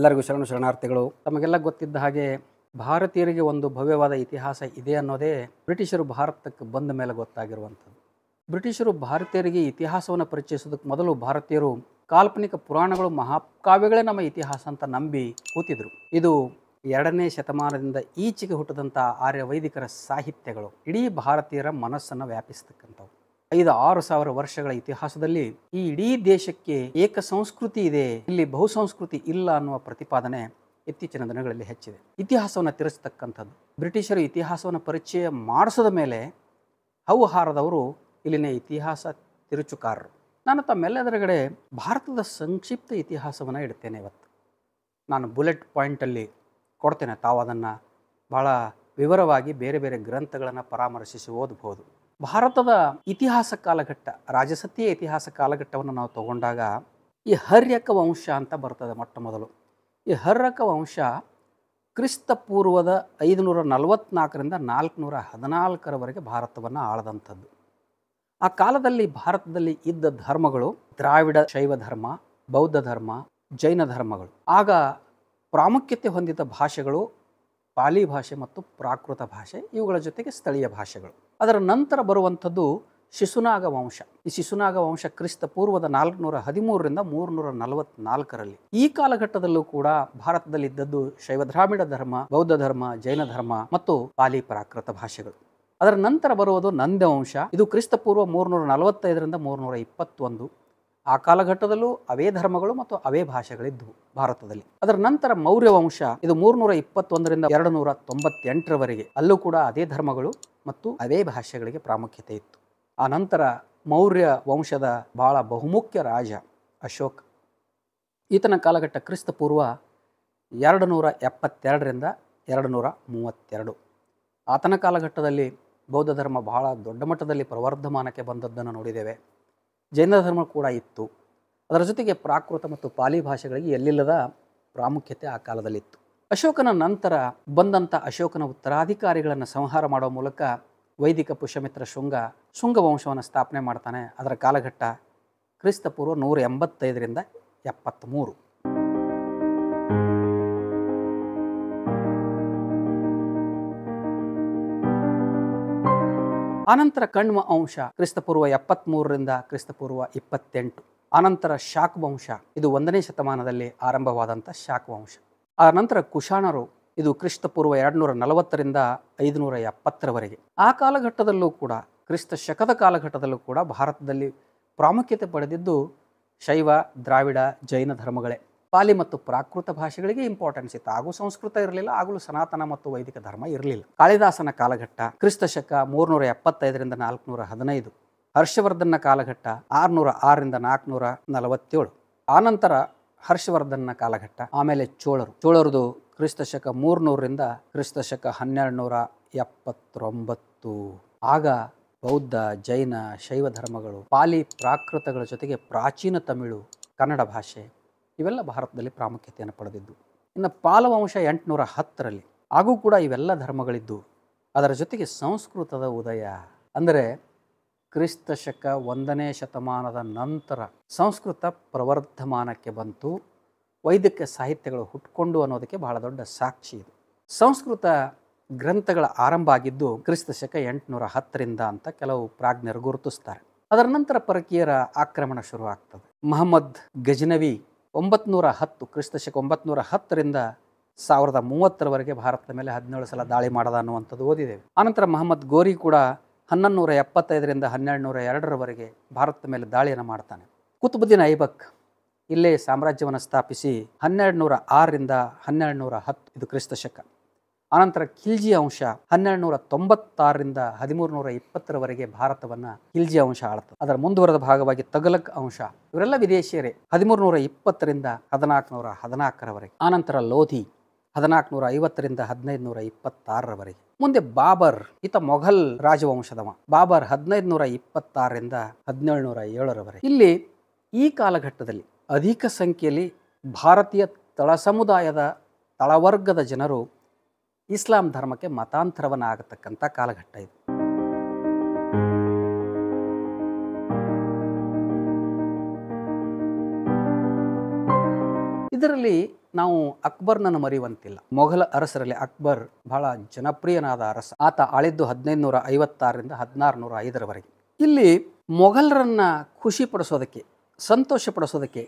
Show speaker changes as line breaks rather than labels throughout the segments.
ಎಲ್ಲರಿಗೂ ಶರಣಾರ್ಥಿಗಳು. ತಮಗೆಲ್ಲ ಗೊತ್ತಿದ್ದ ಹಾಗೆ ಭಾರತೀಯರಿಗೆ ಒಂದು ಭವ್ಯವಾದ ಇತಿಹಾಸ ಇದೆ ಅನ್ನೋದೇ ಬ್ರಿಟಿಷರು ಭಾರತಕ್ಕೆ ಬಂದ ಮೇಲೆ ಗೊತ್ತಾಗಿರುವಂಥದ್ದು. ಬ್ರಿಟಿಷರು ಭಾರತೀಯರಿಗೆ ಇತಿಹಾಸವನ್ನು ಪರಿಚಯಿಸೋದಕ್ಕೆ ಮೊದಲು ಭಾರತೀಯರು ಕಾಲ್ಪನಿಕ ಪುರಾಣಗಳು, ಮಹಾಕಾವ್ಯಗಳೇ ನಮ್ಮ ಇತಿಹಾಸ ಅಂತ ನಂಬಿ ಕೂತಿದ್ರು. ಇದು 2ನೇ ಶತಮಾನದಿಂದ ಈಚೆಗೆ ಹುಟ್ಟಿದಂಥ ಆರ್ಯ ವೈದಿಕರ ಸಾಹಿತ್ಯಗಳು ಇಡೀ ಭಾರತೀಯರ ಮನಸ್ಸನ್ನು ವ್ಯಾಪಿಸ್ತಕ್ಕಂಥವು. 5-6 ಸಾವಿರ ವರ್ಷಗಳ ಇತಿಹಾಸದಲ್ಲಿ ಈ ಇಡೀ ದೇಶಕ್ಕೆ ಏಕ ಸಂಸ್ಕೃತಿ ಇದೆ, ಇಲ್ಲಿ ಬಹುಸಂಸ್ಕೃತಿ ಇಲ್ಲ ಅನ್ನುವ ಪ್ರತಿಪಾದನೆ ಇತ್ತೀಚಿನ ದಿನಗಳಲ್ಲಿ ಹೆಚ್ಚಿದೆ. ಇತಿಹಾಸವನ್ನು ತಿರುಸ್ತಕ್ಕಂಥದ್ದು ಬ್ರಿಟಿಷರು ಇತಿಹಾಸವನ್ನು ಪರಿಚಯ ಮಾಡಿಸಿದ ಮೇಲೆ ಹೌಹಾರದವರು ಇಲ್ಲಿನ ಇತಿಹಾಸ ತಿರುಚುಕಾರರು. ನಾನು ತಮ್ಮೆಲ್ಲದರಗಡೆ ಭಾರತದ ಸಂಕ್ಷಿಪ್ತ ಇತಿಹಾಸವನ್ನು ಇಡ್ತೇನೆ. ಇವತ್ತು ನಾನು ಬುಲೆಟ್ ಪಾಯಿಂಟಲ್ಲಿ ಕೊಡ್ತೇನೆ, ತಾವು ಅದನ್ನು ಭಾಳ ವಿವರವಾಗಿ ಬೇರೆ ಬೇರೆ ಗ್ರಂಥಗಳನ್ನು ಪರಾಮರ್ಶಿಸಿ ಓದಬಹುದು. ಭಾರತದ ಇತಿಹಾಸ ಕಾಲಘಟ್ಟ, ರಾಜಸತ್ಯ ಇತಿಹಾಸ ಕಾಲಘಟ್ಟವನ್ನು ನಾವು ತಗೊಂಡಾಗ ಈ ಹರ್ಯಕ ವಂಶ ಅಂತ ಬರ್ತದೆ. ಮೊಟ್ಟ ಮೊದಲು ಈ ಹರ್ಯಕ ವಂಶ ಕ್ರಿಸ್ತ ಪೂರ್ವದ 544ರಿಂದ 414ರವರೆಗೆ ಭಾರತವನ್ನು ಆಳದಂಥದ್ದು. ಆ ಕಾಲದಲ್ಲಿ ಭಾರತದಲ್ಲಿ ಇದ್ದ ಧರ್ಮಗಳು ದ್ರಾವಿಡ ಶೈವ ಧರ್ಮ, ಬೌದ್ಧ ಧರ್ಮ, ಜೈನ ಧರ್ಮಗಳು. ಆಗ ಪ್ರಾಮುಖ್ಯತೆ ಹೊಂದಿದ ಭಾಷೆಗಳು ಪಾಲಿ ಭಾಷೆ ಮತ್ತು ಪ್ರಾಕೃತ ಭಾಷೆ, ಇವುಗಳ ಜೊತೆಗೆ ಸ್ಥಳೀಯ ಭಾಷೆಗಳು. ಅದರ ನಂತರ ಬರುವಂಥದ್ದು ಶಿಶುನಾಗ ವಂಶ. ಈ ಶಿಶುನಾಗ ವಂಶ ಕ್ರಿಸ್ತ ಪೂರ್ವದ 413ರಿಂದ 344ರಲ್ಲಿ. ಈ ಕಾಲಘಟ್ಟದಲ್ಲೂ ಕೂಡ ಭಾರತದಲ್ಲಿ ಇದ್ದದ್ದು ಶೈವ ದ್ರಾವಿಡ ಧರ್ಮ, ಬೌದ್ಧ ಧರ್ಮ, ಜೈನ ಧರ್ಮ ಮತ್ತು ಪಾಲಿ ಪ್ರಾಕೃತ ಭಾಷೆಗಳು. ಅದರ ನಂತರ ಬರುವುದು ನಂದ ವಂಶ. ಇದು ಕ್ರಿಸ್ತ ಪೂರ್ವ 345ರಿಂದ 321. ಆ ಕಾಲಘಟ್ಟದಲ್ಲೂ ಅವೇ ಧರ್ಮಗಳು ಮತ್ತು ಅವೇ ಭಾಷೆಗಳಿದ್ದವು ಭಾರತದಲ್ಲಿ. ಅದರ ನಂತರ ಮೌರ್ಯ ವಂಶ. ಇದು 321ರಿಂದ 298ರವರೆಗೆ. ಅಲ್ಲೂ ಕೂಡ ಅದೇ ಧರ್ಮಗಳು ಮತ್ತು ಅವೇ ಭಾಷೆಗಳಿಗೆ ಪ್ರಾಮುಖ್ಯತೆ ಇತ್ತು. ಆ ನಂತರ ಮೌರ್ಯ ವಂಶದ ಬಹಳ ಬಹುಮುಖ್ಯ ರಾಜ ಅಶೋಕ. ಈತನ ಕಾಲಘಟ್ಟ ಕ್ರಿಸ್ತ ಪೂರ್ವ 272ರಿಂದ 232. ಆತನ ಕಾಲಘಟ್ಟದಲ್ಲಿ ಬೌದ್ಧ ಧರ್ಮ ಬಹಳ ದೊಡ್ಡ ಮಟ್ಟದಲ್ಲಿ ಪ್ರವರ್ಧಮಾನಕ್ಕೆ ಬಂದದ್ದನ್ನು ನೋಡಿದ್ದೇವೆ. ಜೈನ ಧರ್ಮ ಕೂಡ ಇತ್ತು. ಅದರ ಜೊತೆಗೆ ಪ್ರಾಕೃತ ಮತ್ತು ಪಾಲಿ ಭಾಷೆಗಳಿಗೆ ಎಲ್ಲಿಲ್ಲದ ಪ್ರಾಮುಖ್ಯತೆ ಆ ಕಾಲದಲ್ಲಿತ್ತು. ಅಶೋಕನ ನಂತರ ಬಂದಂಥ ಅಶೋಕನ ಉತ್ತರಾಧಿಕಾರಿಗಳನ್ನು ಸಂಹಾರ ಮಾಡುವ ಮೂಲಕ ವೈದಿಕ ಪುಷ್ಯಮಿತ್ರ ಶುಂಗ ವಂಶವನ್ನು ಸ್ಥಾಪನೆ ಮಾಡ್ತಾನೆ. ಅದರ ಕಾಲಘಟ್ಟ ಕ್ರಿಸ್ತ ಪೂರ್ವ 185ರಿಂದ 73. ಆನಂತರ ಕಣ್ವ ವಂಶ ಕ್ರಿಸ್ತ ಪೂರ್ವ 73ರಿಂದ ಕ್ರಿಸ್ತ ಪೂರ್ವ 28. ಆನಂತರ ಶಾಕ್ ವಂಶ. ಇದು 1ನೇ ಶತಮಾನದಲ್ಲಿ ಆರಂಭವಾದಂಥ ಶಾಕ್ ವಂಶ. ಆ ನಂತರ ಕುಶಾಣರು. ಇದು ಕ್ರಿಸ್ತ ಪೂರ್ವ 240ರಿಂದ 570ರವರೆಗೆ. ಆ ಕಾಲಘಟ್ಟದಲ್ಲೂ ಕೂಡ ಕ್ರಿಸ್ತ ಶಕದ ಕಾಲಘಟ್ಟದಲ್ಲೂ ಕೂಡ ಭಾರತದಲ್ಲಿ ಪ್ರಾಮುಖ್ಯತೆ ಪಡೆದಿದ್ದು ಶೈವ, ದ್ರಾವಿಡ, ಜೈನ ಧರ್ಮಗಳೇ. ಪಾಲಿ ಮತ್ತು ಪ್ರಾಕೃತ ಭಾಷೆಗಳಿಗೆ ಇಂಪಾರ್ಟೆನ್ಸ್ ಇತ್ತು. ಹಾಗೂ ಸಂಸ್ಕೃತ ಇರಲಿಲ್ಲ, ಆಗಲೂ ಸನಾತನ ಮತ್ತು ವೈದಿಕ ಧರ್ಮ ಇರಲಿಲ್ಲ. ಕಾಳಿದಾಸನ ಕಾಲಘಟ್ಟ ಕ್ರಿಸ್ತ ಶಕ 375ರಿಂದ 415. ಹರ್ಷವರ್ಧನ ಕಾಲಘಟ್ಟ 606ರಿಂದ 447. ಆನಂತರ ಹರ್ಷವರ್ಧನ ಕಾಲಘಟ್ಟ. ಆಮೇಲೆ ಚೋಳರದು ಕ್ರಿಸ್ತ ಶಕ 300ರಿಂದ ಕ್ರಿಸ್ತ ಶಕ 1279. ಆಗ ಬೌದ್ಧ, ಜೈನ, ಶೈವ ಧರ್ಮಗಳು, ಪಾಲಿ ಪ್ರಾಕೃತಗಳ ಜೊತೆಗೆ ಪ್ರಾಚೀನ ತಮಿಳು, ಕನ್ನಡ ಭಾಷೆ ಇವೆಲ್ಲ ಭಾರತದಲ್ಲಿ ಪ್ರಾಮುಖ್ಯತೆಯನ್ನು ಪಡೆದಿದ್ದು. ಇನ್ನು ಪಾಲವಂಶ 810ರಲ್ಲಿ. ಹಾಗೂ ಕೂಡ ಇವೆಲ್ಲ ಧರ್ಮಗಳಿದ್ದು ಅದರ ಜೊತೆಗೆ ಸಂಸ್ಕೃತದ ಉದಯ. ಅಂದರೆ ಕ್ರಿಸ್ತ ಶಕ 1ನೇ ಶತಮಾನದ ನಂತರ ಸಂಸ್ಕೃತ ಪ್ರವರ್ಧಮಾನಕ್ಕೆ ಬಂತು. ವೈದಿಕ ಸಾಹಿತ್ಯಗಳು ಹುಟ್ಕೊಂಡು ಅನ್ನೋದಕ್ಕೆ ಬಹಳ ದೊಡ್ಡ ಸಾಕ್ಷಿ ಇದು. ಸಂಸ್ಕೃತ ಗ್ರಂಥಗಳ ಆರಂಭ ಆಗಿದ್ದು ಕ್ರಿಸ್ತ ಶಕ 810ರಿಂದ ಅಂತ ಕೆಲವು ಪ್ರಾಜ್ಞರು ಗುರುತಿಸ್ತಾರೆ. ಅದರ ನಂತರ ಪರಕೀಯರ ಆಕ್ರಮಣ ಶುರು ಆಗ್ತದೆ. ಮಹಮ್ಮದ್ ಗಜ್ನವಿ 910 ಕ್ರಿಸ್ತ ಶಕ 910ರಿಂದ 1030ರವರೆಗೆ ಭಾರತದ ಮೇಲೆ 17 ಸಲ ದಾಳಿ ಮಾಡದ ಅನ್ನುವಂಥದ್ದು ಓದಿದ್ದೇವೆ. ಆನಂತರ ಮಹಮ್ಮದ್ ಗೋರಿ ಕೂಡ 1175ರಿಂದ 1202ರವರೆಗೆ ಭಾರತದ ಮೇಲೆ ದಾಳಿಯನ್ನು ಮಾಡ್ತಾನೆ. ಕುತುಬುದ್ದೀನ್ ಐಬಕ್ ಇಲ್ಲೇ ಸಾಮ್ರಾಜ್ಯವನ್ನು ಸ್ಥಾಪಿಸಿ 1206ರಿಂದ 1210 ಇದು ಕ್ರಿಸ್ತ ಶಕ. ಆನಂತರ ಖಿಲ್ಜಿ ಅಂಶ 1296ರಿಂದ 1320ರವರೆಗೆ ಭಾರತವನ್ನು ಖಿಲ್ಜಿ ಅಂಶ ಆಳ್ತದೆ. ಅದರ ಮುಂದುವರೆದ ಭಾಗವಾಗಿ ತಗಲಕ್ ಅಂಶ. ಇವರೆಲ್ಲ ವಿದೇಶಿಯರೇ. 1320ರಿಂದ 1414ರವರೆಗೆ. ಆನಂತರ ಲೋಧಿ 1450ರಿಂದ 1526ರವರೆಗೆ. ಮುಂದೆ ಬಾಬರ್, ಈತ ಮೊಘಲ್ ರಾಜವಂಶದವ. ಬಾಬರ್ 1526ರಿಂದ 1707ರವರೆಗೆ. ಇಲ್ಲಿ ಈ ಕಾಲಘಟ್ಟದಲ್ಲಿ ಅಧಿಕ ಸಂಖ್ಯೆಯಲ್ಲಿ ಭಾರತೀಯ ತಳ ಸಮುದಾಯದ ತಳವರ್ಗದ ಜನರು ಇಸ್ಲಾಂ ಧರ್ಮಕ್ಕೆ ಮತಾಂತರವನ್ನು ಆಗತಕ್ಕಂಥ ಕಾಲಘಟ್ಟ ಇದು. ಇದರಲ್ಲಿ ನಾವು ಅಕ್ಬರ್ನನ್ನು ಮರೆಯುವಂತಿಲ್ಲ. ಮೊಘಲ ಅರಸರಲ್ಲಿ ಅಕ್ಬರ್ ಬಹಳ ಜನಪ್ರಿಯನಾದ ಅರಸ. ಆತ ಆಳಿದ್ದು 1556ರಿಂದ 1605ರವರೆಗೆ. ಇಲ್ಲಿ ಮೊಘಲರನ್ನ ಖುಷಿಪಡಿಸೋದಕ್ಕೆ, ಸಂತೋಷಪಡಿಸೋದಕ್ಕೆ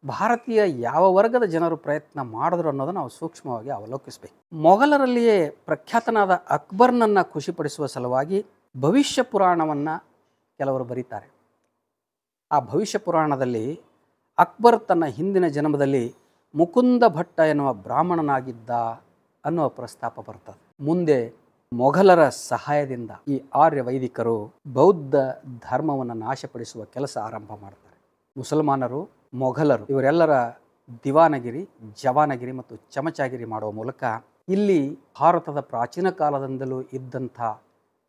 ಭಾರತೀಯ ಯಾವ ವರ್ಗದ ಜನರು ಪ್ರಯತ್ನ ಮಾಡಿದ್ರು ಅನ್ನೋದನ್ನು ನಾವು ಸೂಕ್ಷ್ಮವಾಗಿ ಅವಲೋಕಿಸಬೇಕು. ಮೊಘಲರಲ್ಲಿಯೇ ಪ್ರಖ್ಯಾತನಾದ ಅಕ್ಬರ್ನನ್ನು ಖುಷಿಪಡಿಸುವ ಸಲುವಾಗಿ ಭವಿಷ್ಯ ಪುರಾಣವನ್ನು ಕೆಲವರು ಬರೀತಾರೆ. ಆ ಭವಿಷ್ಯ ಪುರಾಣದಲ್ಲಿ ಅಕ್ಬರ್ ತನ್ನ ಹಿಂದಿನ ಜನ್ಮದಲ್ಲಿ ಮುಕುಂದ ಭಟ್ಟ ಎನ್ನುವ ಬ್ರಾಹ್ಮಣನಾಗಿದ್ದ ಅನ್ನುವ ಪ್ರಸ್ತಾಪ ಬರ್ತದೆ. ಮುಂದೆ ಮೊಘಲರ ಸಹಾಯದಿಂದ ಈ ಆರ್ಯ ವೈದಿಕರು ಬೌದ್ಧ ಧರ್ಮವನ್ನು ನಾಶಪಡಿಸುವ ಕೆಲಸ ಆರಂಭ ಮಾಡ್ತಾರೆ. ಮುಸಲ್ಮಾನರು, ಮೊಘಲರು ಇವರೆಲ್ಲರ ದಿವಾನಗಿರಿ, ಜವಾನಗಿರಿ ಮತ್ತು ಚಮಚಾಗಿರಿ ಮಾಡುವ ಮೂಲಕ ಇಲ್ಲಿ ಭಾರತದ ಪ್ರಾಚೀನ ಕಾಲದಿಂದಲೂ ಇದ್ದಂಥ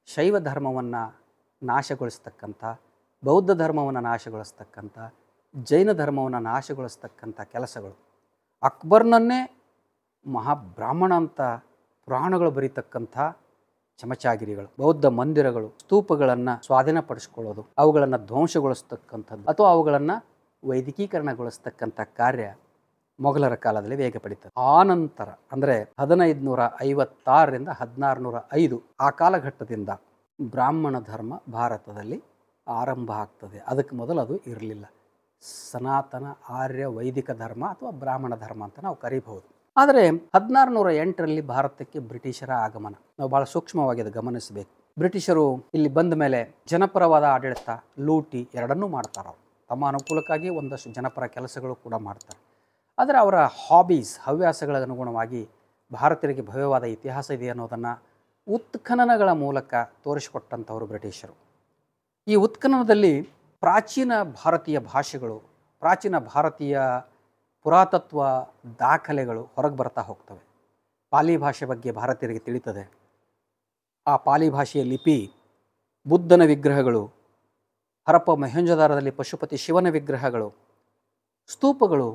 ಶೈವ ಧರ್ಮವನ್ನು ನಾಶಗೊಳಿಸ್ತಕ್ಕಂಥ, ಬೌದ್ಧ ಧರ್ಮವನ್ನು ನಾಶಗೊಳಿಸ್ತಕ್ಕಂಥ, ಜೈನ ಧರ್ಮವನ್ನು ನಾಶಗೊಳಿಸ್ತಕ್ಕಂಥ ಕೆಲಸಗಳು, ಅಕ್ಬರ್ನನ್ನೇ ಮಹಾಬ್ರಾಹ್ಮಣ ಅಂತ ಪುರಾಣಗಳು ಬರೀತಕ್ಕಂಥ ಚಮಚಾಗಿರಿಗಳು, ಬೌದ್ಧ ಮಂದಿರಗಳು, ಸ್ತೂಪಗಳನ್ನು ಸ್ವಾಧೀನಪಡಿಸ್ಕೊಳ್ಳೋದು, ಅವುಗಳನ್ನು ಧ್ವಂಸಗೊಳಿಸ್ತಕ್ಕಂಥದ್ದು ಅಥವಾ ಅವುಗಳನ್ನು ವೈದಿಕೀಕರಣಗೊಳಿಸ್ತಕ್ಕಂಥ ಕಾರ್ಯ ಮೊಘಲರ ಕಾಲದಲ್ಲಿ ವೇಗ ಪಡೀತದೆ. ಆನಂತರ ಅಂದರೆ 1556ರಿಂದ 1605 ಆ ಕಾಲಘಟ್ಟದಿಂದ ಬ್ರಾಹ್ಮಣ ಧರ್ಮ ಭಾರತದಲ್ಲಿ ಆರಂಭ ಆಗ್ತದೆ. ಅದಕ್ಕೆ ಮೊದಲು ಅದು ಇರಲಿಲ್ಲ. ಸನಾತನ ಆರ್ಯ ವೈದಿಕ ಧರ್ಮ ಅಥವಾ ಬ್ರಾಹ್ಮಣ ಧರ್ಮ ಅಂತ ನಾವು ಕರೀಬಹುದು. ಆದರೆ 1608ರಲ್ಲಿ ಭಾರತಕ್ಕೆ ಬ್ರಿಟಿಷರ ಆಗಮನ ನಾವು ಭಾಳ ಸೂಕ್ಷ್ಮವಾಗಿ ಅದು ಗಮನಿಸಬೇಕು. ಬ್ರಿಟಿಷರು ಇಲ್ಲಿ ಬಂದ ಮೇಲೆ ಜನಪರವಾದ ಆಡಳಿತ, ಲೂಟಿ ಎರಡನ್ನೂ ಮಾಡ್ತಾರೆ. ಅವರು ತಮ್ಮ ಅನುಕೂಲಕ್ಕಾಗಿ ಒಂದಷ್ಟು ಜನಪರ ಕೆಲಸಗಳು ಕೂಡ ಮಾಡ್ತಾರೆ. ಆದರೆ ಅವರ ಹಾಬೀಸ್, ಹವ್ಯಾಸಗಳ ಅನುಗುಣವಾಗಿ ಭಾರತೀಯರಿಗೆ ಭವ್ಯವಾದ ಇತಿಹಾಸ ಇದೆ ಅನ್ನೋದನ್ನು ಉತ್ಖನನಗಳ ಮೂಲಕ ತೋರಿಸಿಕೊಟ್ಟಂಥವರು ಬ್ರಿಟಿಷರು. ಈ ಉತ್ಖನನದಲ್ಲಿ ಪ್ರಾಚೀನ ಭಾರತೀಯ ಭಾಷೆಗಳು, ಪ್ರಾಚೀನ ಭಾರತೀಯ ಪುರಾತತ್ವ ದಾಖಲೆಗಳು ಹೊರಗೆ ಬರ್ತಾ ಹೋಗ್ತವೆ. ಪಾಲಿ ಭಾಷೆ ಬಗ್ಗೆ ಭಾರತೀಯರಿಗೆ ತಿಳಿತದೆ. ಆ ಪಾಲಿ ಭಾಷೆಯ ಲಿಪಿ, ಬುದ್ಧನ ವಿಗ್ರಹಗಳು, ಹರಪ್ಪ ಮೊಹೆಂಜೊದಾರದಲ್ಲಿ ಪಶುಪತಿ ಶಿವನ ವಿಗ್ರಹಗಳು, ಸ್ತೂಪಗಳು,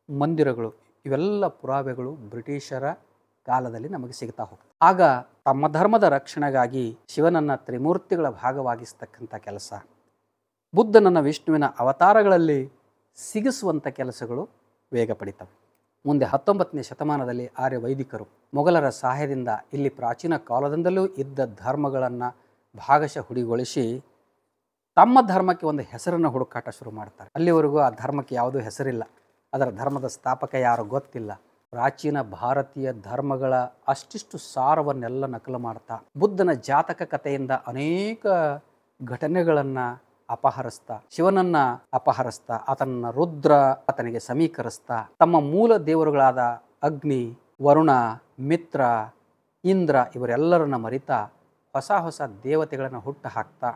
ಮಂದಿರಗಳು ಇವೆಲ್ಲ ಪುರಾವೆಗಳು ಬ್ರಿಟಿಷರ ಕಾಲದಲ್ಲಿ ನಮಗೆ ಸಿಗ್ತಾ ಹೋಗ್ತದೆ. ಆಗ ತಮ್ಮ ಧರ್ಮದ ರಕ್ಷಣೆಗಾಗಿ ಶಿವನನ್ನು ತ್ರಿಮೂರ್ತಿಗಳ ಭಾಗವಾಗಿಸ್ತಕ್ಕಂಥ ಕೆಲಸ, ಬುದ್ಧನನ್ನು ವಿಷ್ಣುವಿನ ಅವತಾರಗಳಲ್ಲಿ ಸಿಗಿಸುವಂಥ ಕೆಲಸಗಳು ವೇಗ ಪಡಿತವೆ. ಮುಂದೆ 19ನೇ ಶತಮಾನದಲ್ಲಿ ಆರ್ಯ ವೈದಿಕರು ಮೊಘಲರ ಸಹಾಯದಿಂದ ಇಲ್ಲಿ ಪ್ರಾಚೀನ ಕಾಲದಿಂದಲೂ ಇದ್ದ ಧರ್ಮಗಳನ್ನು ಭಾಗಶಃ ಹುಡಿಗೊಳಿಸಿ ತಮ್ಮ ಧರ್ಮಕ್ಕೆ ಒಂದು ಹೆಸರನ್ನು ಹುಡುಕಾಟ ಶುರು ಮಾಡ್ತಾರೆ. ಅಲ್ಲಿವರೆಗೂ ಆ ಧರ್ಮಕ್ಕೆ ಯಾವುದೂ ಹೆಸರಿಲ್ಲ, ಅದರ ಧರ್ಮದ ಸ್ಥಾಪಕ ಯಾರು ಗೊತ್ತಿಲ್ಲ. ಪ್ರಾಚೀನ ಭಾರತೀಯ ಧರ್ಮಗಳ ಅಷ್ಟಿಷ್ಟು ಸಾರವನ್ನೆಲ್ಲ ನಕಲು ಮಾಡ್ತಾ, ಬುದ್ಧನ ಜಾತಕ ಕಥೆಯಿಂದ ಅನೇಕ ಘಟನೆಗಳನ್ನು ಅಪಹರಿಸ್ತಾ, ಶಿವನನ್ನು ಅಪಹರಿಸ್ತಾ, ಆತನನ್ನು ರುದ್ರ ಆತನಿಗೆ ಸಮೀಕರಿಸ್ತಾ, ತಮ್ಮ ಮೂಲ ದೇವರುಗಳಾದ ಅಗ್ನಿ, ವರುಣ, ಮಿತ್ರ, ಇಂದ್ರ ಇವರೆಲ್ಲರನ್ನ ಮರಿತಾ ಹೊಸ ಹೊಸ ದೇವತೆಗಳನ್ನು ಹುಟ್ಟು ಹಾಕ್ತಾ,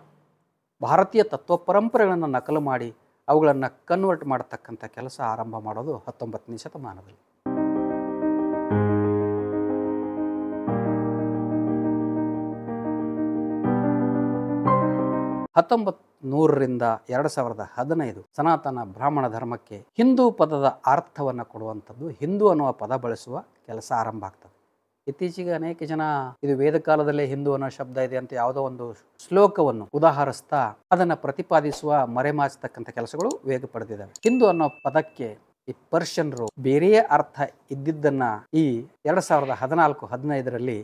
ಭಾರತೀಯ ತತ್ವ ಪರಂಪರೆಗಳನ್ನು ನಕಲು ಮಾಡಿ ಅವುಗಳನ್ನು ಕನ್ವರ್ಟ್ ಮಾಡತಕ್ಕಂಥ ಕೆಲಸ ಆರಂಭ ಮಾಡೋದು 19ನೇ ಶತಮಾನದಲ್ಲಿ. 1900ರಿಂದ 2015 ಸನಾತನ ಬ್ರಾಹ್ಮಣ ಧರ್ಮಕ್ಕೆ ಹಿಂದೂ ಪದದ ಅರ್ಥವನ್ನು ಕೊಡುವಂಥದ್ದು, ಹಿಂದೂ ಅನ್ನುವ ಪದ ಬಳಸುವ ಕೆಲಸ ಆರಂಭ ಆಗ್ತದೆ. ಇತ್ತೀಚೆಗೆ ಅನೇಕ ಜನ ಇದು ವೇದ ಕಾಲದಲ್ಲೇ ಹಿಂದೂ ಅನ್ನೋ ಶಬ್ದ ಇದೆ ಅಂತ ಯಾವುದೋ ಒಂದು ಶ್ಲೋಕವನ್ನು ಉದಾಹರಿಸ್ತಾ ಅದನ್ನು ಪ್ರತಿಪಾದಿಸುವ ಮರೆಮಾಚತಕ್ಕಂಥ ಕೆಲಸಗಳು ವೇಗ ಪಡೆದಿದ್ದಾವೆ. ಹಿಂದೂ ಅನ್ನೋ ಪದಕ್ಕೆ ಈ ಪರ್ಷಿಯನ್ರು ಬೇರೆಯೇ ಅರ್ಥ ಇದ್ದಿದ್ದನ್ನ ಈ 2014-15ರಲ್ಲಿ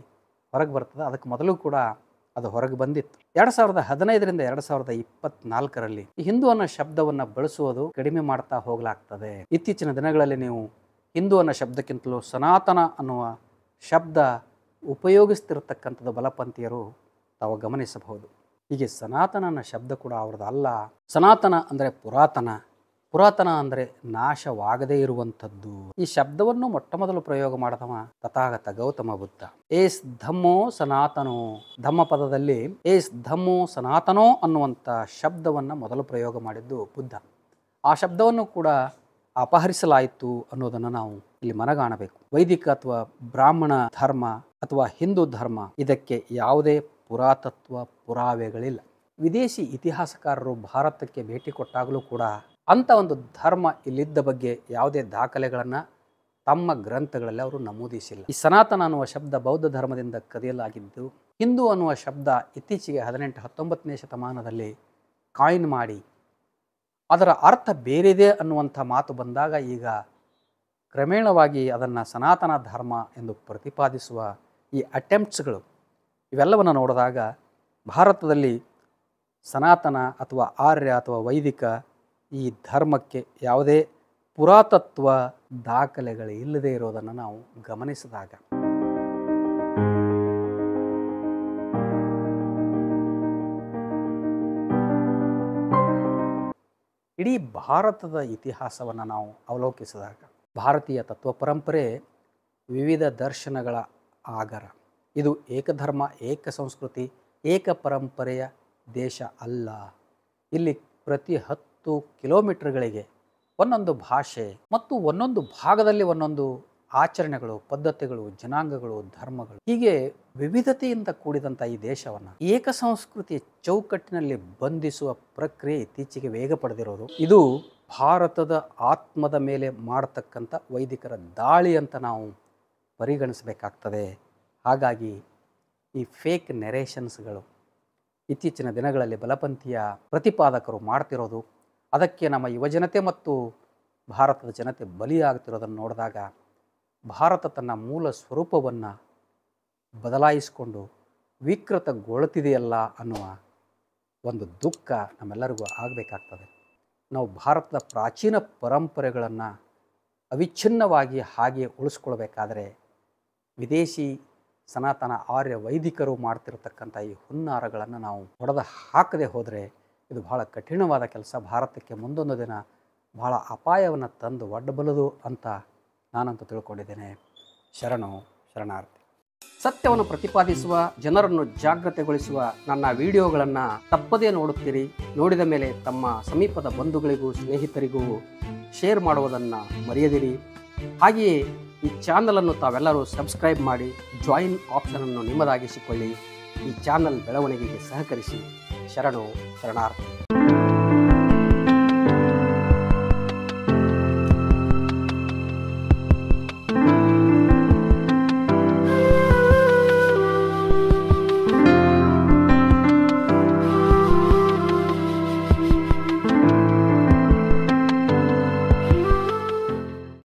ಹೊರಗೆ ಬರ್ತದೆ. ಅದಕ್ಕೆ ಮೊದಲು ಕೂಡ ಅದು ಹೊರಗೆ ಬಂದಿತ್ತು. 2015ರಿಂದ 2024ರಲ್ಲಿ ಈ ಹಿಂದೂ ಅನ್ನೋ ಶಬ್ದವನ್ನು ಬಳಸುವುದು ಕಡಿಮೆ ಮಾಡ್ತಾ ಹೋಗ್ಲಾಗ್ತದೆ. ಇತ್ತೀಚಿನ ದಿನಗಳಲ್ಲಿ ನೀವು ಹಿಂದೂ ಅನ್ನೋ ಶಬ್ದಕ್ಕಿಂತಲೂ ಸನಾತನ ಅನ್ನುವ ಶಬ್ದ ಉಪಯೋಗಿಸ್ತಿರತಕ್ಕಂಥದ್ದು ಬಲಪಂಥೀಯರು ತಾವು ಗಮನಿಸಬಹುದು. ಹೀಗೆ ಸನಾತನ ಅನ್ನೋ ಶಬ್ದ ಕೂಡ ಅವ್ರದ್ದು ಅಲ್ಲ. ಸನಾತನ ಅಂದರೆ ಪುರಾತನ, ಪುರಾತನ ಅಂದರೆ ನಾಶವಾಗದೇ ಇರುವಂಥದ್ದು. ಈ ಶಬ್ದವನ್ನು ಮೊಟ್ಟ ಮೊದಲು ಪ್ರಯೋಗ ಮಾಡಿದವ ತಥಾಗತ ಗೌತಮ ಬುದ್ಧ. ಏಸ್ ಧಮ್ಮೋ ಸನಾತನೋ, ಧಮ್ಮ ಪದದಲ್ಲಿ ಏಸ್ ಧಮ್ಮೋ ಸನಾತನೋ ಅನ್ನುವಂಥ ಶಬ್ದವನ್ನು ಮೊದಲು ಪ್ರಯೋಗ ಮಾಡಿದ್ದು ಬುದ್ಧ. ಆ ಶಬ್ದವನ್ನು ಕೂಡ ಅಪಹರಿಸಲಾಯಿತು ಅನ್ನೋದನ್ನು ನಾವು ಇಲ್ಲಿ ಮನಗಾಣಬೇಕು. ವೈದಿಕ ಅಥವಾ ಬ್ರಾಹ್ಮಣ ಧರ್ಮ ಅಥವಾ ಹಿಂದೂ ಧರ್ಮ ಇದಕ್ಕೆ ಯಾವುದೇ ಪುರಾತತ್ವ ಪುರಾವೆಗಳಿಲ್ಲ. ವಿದೇಶಿ ಇತಿಹಾಸಕಾರರು ಭಾರತಕ್ಕೆ ಭೇಟಿ ಕೊಟ್ಟಾಗಲೂ ಕೂಡ ಅಂಥ ಒಂದು ಧರ್ಮ ಇಲ್ಲಿದ್ದ ಬಗ್ಗೆ ಯಾವುದೇ ದಾಖಲೆಗಳನ್ನು ತಮ್ಮ ಗ್ರಂಥಗಳಲ್ಲಿ ಅವರು ನಮೂದಿಸಿಲ್ಲ. ಈ ಸನಾತನ ಅನ್ನುವ ಶಬ್ದ ಬೌದ್ಧ ಧರ್ಮದಿಂದ ಕದಿಯಲಾಗಿದ್ದು, ಹಿಂದೂ ಅನ್ನುವ ಶಬ್ದ ಇತ್ತೀಚೆಗೆ 18-19ನೇ ಶತಮಾನದಲ್ಲಿ ಕಾಯಿನ್ ಮಾಡಿ ಅದರ ಅರ್ಥ ಬೇರೆದೆ ಅನ್ನುವಂಥ ಮಾತು ಬಂದಾಗ ಈಗ ಕ್ರಮೇಣವಾಗಿ ಅದನ್ನು ಸನಾತನ ಧರ್ಮ ಎಂದು ಪ್ರತಿಪಾದಿಸುವ ಈ ಅಟೆಂಪ್ಟ್ಸ್ಗಳು ಇವೆಲ್ಲವನ್ನು ನೋಡಿದಾಗ ಭಾರತದಲ್ಲಿ ಸನಾತನ ಅಥವಾ ಆರ್ಯ ಅಥವಾ ವೈದಿಕ ಈ ಧರ್ಮಕ್ಕೆ ಯಾವುದೇ ಪುರಾತತ್ವ ದಾಖಲೆಗಳು ಇಲ್ಲದೇ ಇರೋದನ್ನು ನಾವು ಗಮನಿಸಿದಾಗ ಇಡೀ ಭಾರತದ ಇತಿಹಾಸವನ್ನು ನಾವು ಅವಲೋಕಿಸಿದಾಗ ಭಾರತೀಯ ತತ್ವ ಪರಂಪರೆ ವಿವಿಧ ದರ್ಶನಗಳ ಆಗರ. ಇದು ಏಕಧರ್ಮ, ಏಕ ಸಂಸ್ಕೃತಿ, ಏಕ ಪರಂಪರೆಯ ದೇಶ ಅಲ್ಲ. ಇಲ್ಲಿ ಪ್ರತಿ 10 ಕಿಲೋಮೀಟರ್ಗಳಿಗೆ ಒಂದೊಂದು ಭಾಷೆ ಮತ್ತು ಒಂದೊಂದು ಭಾಗದಲ್ಲಿ ಒಂದೊಂದು ಆಚರಣೆಗಳು, ಪದ್ಧತಿಗಳು, ಜನಾಂಗಗಳು, ಧರ್ಮಗಳು, ಹೀಗೆ ವಿವಿಧತೆಯಿಂದ ಕೂಡಿದಂಥ ಈ ದೇಶವನ್ನು ಏಕ ಸಂಸ್ಕೃತಿಯ ಚೌಕಟ್ಟಿನಲ್ಲಿ ಬಂಧಿಸುವ ಪ್ರಕ್ರಿಯೆ ಇತ್ತೀಚೆಗೆ ವೇಗ ಪಡೆದಿರೋದು. ಇದು ಭಾರತದ ಆತ್ಮದ ಮೇಲೆ ಮಾಡತಕ್ಕಂಥ ವೈದಿಕರ ದಾಳಿ ಅಂತ ನಾವು ಪರಿಗಣಿಸಬೇಕಾಗ್ತದೆ. ಹಾಗಾಗಿ ಈ ಫೇಕ್ ನೆರೇಷನ್ಸ್ಗಳು ಇತ್ತೀಚಿನ ದಿನಗಳಲ್ಲಿ ಬಲಪಂಥೀಯ ಪ್ರತಿಪಾದಕರು ಮಾಡ್ತಿರೋದು, ಅದಕ್ಕೆ ನಮ್ಮ ಯುವಜನತೆ ಮತ್ತು ಭಾರತದ ಜನತೆ ಬಲಿಯಾಗ್ತಿರೋದನ್ನು ನೋಡಿದಾಗ ಭಾರತ ತನ್ನ ಮೂಲ ಸ್ವರೂಪವನ್ನು ಬದಲಾಯಿಸಿಕೊಂಡು ವಿಕೃತಗೊಳ್ಳುತ್ತಿದೆಯಲ್ಲ ಅನ್ನುವ ಒಂದು ದುಃಖ ನಮ್ಮೆಲ್ಲರಿಗೂ ಆಗಬೇಕಾಗ್ತದೆ. ನಾವು ಭಾರತದ ಪ್ರಾಚೀನ ಪರಂಪರೆಗಳನ್ನು ಅವಿಚ್ಛಿನ್ನವಾಗಿ ಹಾಗೆ ಉಳಿಸ್ಕೊಳ್ಬೇಕಾದ್ರೆ ವಿದೇಶಿ ಸನಾತನ ಆರ್ಯ ವೈದಿಕರು ಮಾಡ್ತಿರತಕ್ಕಂಥ ಈ ಹುನ್ನಾರಗಳನ್ನು ನಾವು ಹೊಡೆದು ಹಾಕದೆ ಹೋದರೆ ಇದು ಬಹಳ ಕಠಿಣವಾದ ಕೆಲಸ. ಭಾರತಕ್ಕೆ ಮುಂದೊಂದು ದಿನ ಬಹಳ ಅಪಾಯವನ್ನು ತಂದು ಒಡ್ಡಬಲ್ಲದು ಅಂತ ನಾನಂತೂ ತಿಳ್ಕೊಂಡಿದ್ದೇನೆ. ಶರಣಾರ್ಥಿ. ಸತ್ಯವನ್ನು ಪ್ರತಿಪಾದಿಸುವ, ಜನರನ್ನು ಜಾಗೃತೆಗೊಳಿಸುವ ನನ್ನ ವಿಡಿಯೋಗಳನ್ನು ತಪ್ಪದೇ ನೋಡುತ್ತೀರಿ. ನೋಡಿದ ಮೇಲೆ ತಮ್ಮ ಸಮೀಪದ ಬಂಧುಗಳಿಗೂ ಸ್ನೇಹಿತರಿಗೂ ಶೇರ್ ಮಾಡುವುದನ್ನು ಮರೆಯದಿರಿ. ಹಾಗೆಯೇ ಈ ಚಾನಲನ್ನು ತಾವೆಲ್ಲರೂ ಸಬ್ಸ್ಕ್ರೈಬ್ ಮಾಡಿ ಜಾಯಿನ್ ಆಪ್ಷನನ್ನು ನಿಮ್ಮದಾಗಿಸಿಕೊಳ್ಳಿ. ಈ ಚಾನಲ್ ಬೆಳವಣಿಗೆಗೆ ಸಹಕರಿಸಿ. ಶರಣಾರ್ಥಿ.